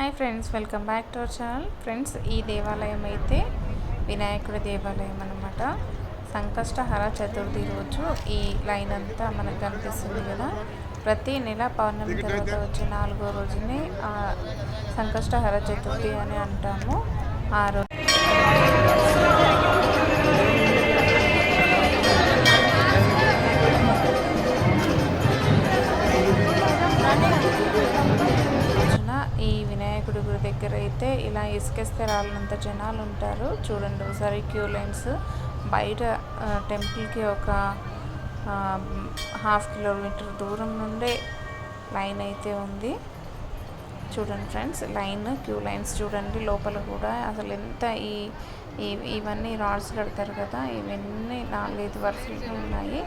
Hi friends, welcome back to our channel. Friends, ఈ దేవాలయం అయితే వినాయకుడి దేవాలయం అన్నమాట. సంకష్టహర చతుర్థి రోజు ఈ లైన్ అంతా మనకు కనిపిస్తుంది కదా. ప్రతి నెల పౌర్ణమి తర్వాత వచ్చే 4వ రోజుని సంకష్టహర చతుర్థి అని అంటాము. ఆ రోజు ఈ వినాయకుడి గుడి దగ్గర అయితే ఇలా ఇసుకేస్తే రాళ్ళంత జనాలు ఉంటారు. చూడండి ఒకసారి క్యూ లైన్స్. బయట టెంపుల్కి ఒక 1/2 కిలోమీటర్ దూరం నుండే లైన్ అయితే ఉంది. చూడండి ఫ్రెండ్స్, క్యూ లైన్స్ చూడండి. లోపల కూడా అసలు ఎంత ఇవన్నీ రాడ్స్ కడతారు కదా, ఇవన్నీ 4-5 వరుసలుగా ఉన్నాయి.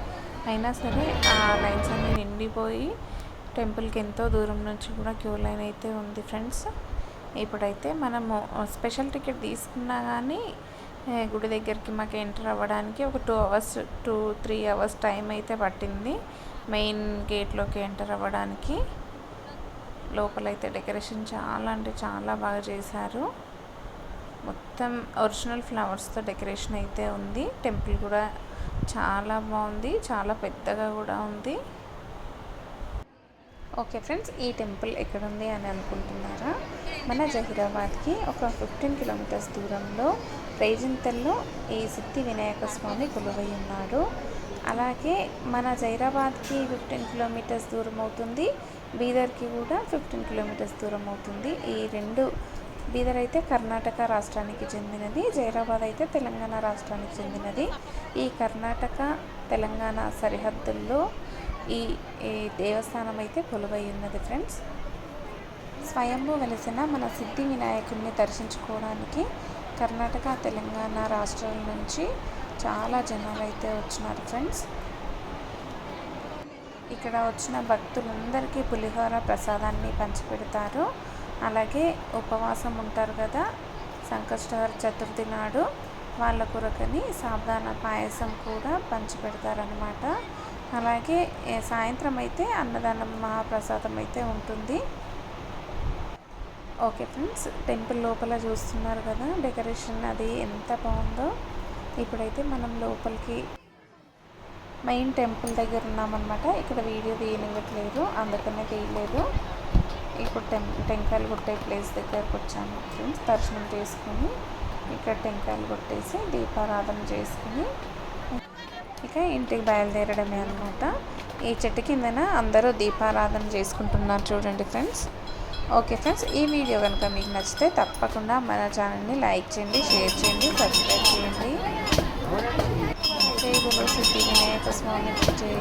అయినా సరే ఆ లైన్స్ అన్నీ నిండిపోయి టెంపుల్కి ఎంతో దూరం నుంచి కూడా క్యూ లైన్ అయితే ఉంది ఫ్రెండ్స్. ఇప్పుడైతే మనము స్పెషల్ టికెట్ తీసుకున్నా కానీ గుడి దగ్గరికి మాకు ఎంటర్ అవ్వడానికి ఒక 2-3 అవర్స్ టైం అయితే పట్టింది మెయిన్ గేట్లోకి ఎంటర్ అవ్వడానికి. లోపలైతే డెకరేషన్ చాలా అంటే చాలా బాగా చేశారు. మొత్తం ఒరిజినల్ ఫ్లవర్స్తో డెకరేషన్ అయితే ఉంది. టెంపుల్ కూడా చాలా బాగుంది, చాలా పెద్దగా కూడా ఉంది. ఓకే ఫ్రెండ్స్, ఈ టెంపుల్ ఎక్కడుంది అని అనుకుంటున్నారా? మన జహీరాబాద్కి ఒక 15 కిలోమీటర్స్ దూరంలో రేజింతల్లో ఈ సిద్ధి వినాయక స్వామి కొలువై ఉన్నాడు. అలాగే మన జహీరాబాద్కి 15 కిలోమీటర్స్ దూరం అవుతుంది, బీదర్కి కూడా 15 కిలోమీటర్స్ దూరం అవుతుంది. ఈ రెండు, బీదర్ అయితే కర్ణాటక రాష్ట్రానికి చెందినది, జహీరాబాద్ అయితే తెలంగాణ రాష్ట్రానికి చెందినది. ఈ కర్ణాటక తెలంగాణ సరిహద్దుల్లో ఈ దేవస్థానం అయితే కొలువై ఉన్నది ఫ్రెండ్స్. స్వయంభూ వెలిసిన మన సిద్ధి వినాయకుడిని దర్శించుకోవడానికి కర్ణాటక తెలంగాణ రాష్ట్రాల నుంచి చాలా జనాలు అయితే వచ్చినారు ఫ్రెండ్స్. ఇక్కడ వచ్చిన భక్తులందరికీ పులిహోర ప్రసాదాన్ని పంచిపెడతారు. అలాగే ఉపవాసం ఉంటారు కదా సంకష్టహర చతుర్థి నాడు, వాళ్ళ కొరకని సాబుదానా పాయసం కూడా పంచిపెడతారనమాట. అలాగే సాయంత్రం అయితే అన్నదానం మహాప్రసాదం అయితే ఉంటుంది. ఓకే ఫ్రెండ్స్, టెంపుల్ లోపల చూస్తున్నారు కదా డెకరేషన్ అది ఎంత బాగుందో. ఇప్పుడైతే మనం లోపలికి మెయిన్ టెంపుల్ దగ్గర ఉన్నామన్నమాట. ఇక్కడ వీడియో తీయనివ్వట్లేదు, అందుకనే తీయలేదు. ఇప్పుడు టెంకాయలు కొట్టే ప్లేస్ దగ్గరకు వచ్చాము ఫ్రెండ్స్. దర్శనం చేసుకుని ఇక్కడ టెంకాయలు కొట్టేసి దీపారాధన చేసుకుని ఇక ఇంటికి బయలుదేరడమే అనమాట. ఈ చెట్టు కిందన అందరూ దీపారాధన చేసుకుంటున్నారు చూడండి ఫ్రెండ్స్. ఓకే ఫ్రెండ్స్, ఈ వీడియో కనుక మీకు నచ్చితే తప్పకుండా మన ఛానల్ని లైక్ చేయండి, షేర్ చేయండి, సబ్స్క్రైబ్ చేయండి. జై గురు సిద్ధి వినాయక స్వామి జై.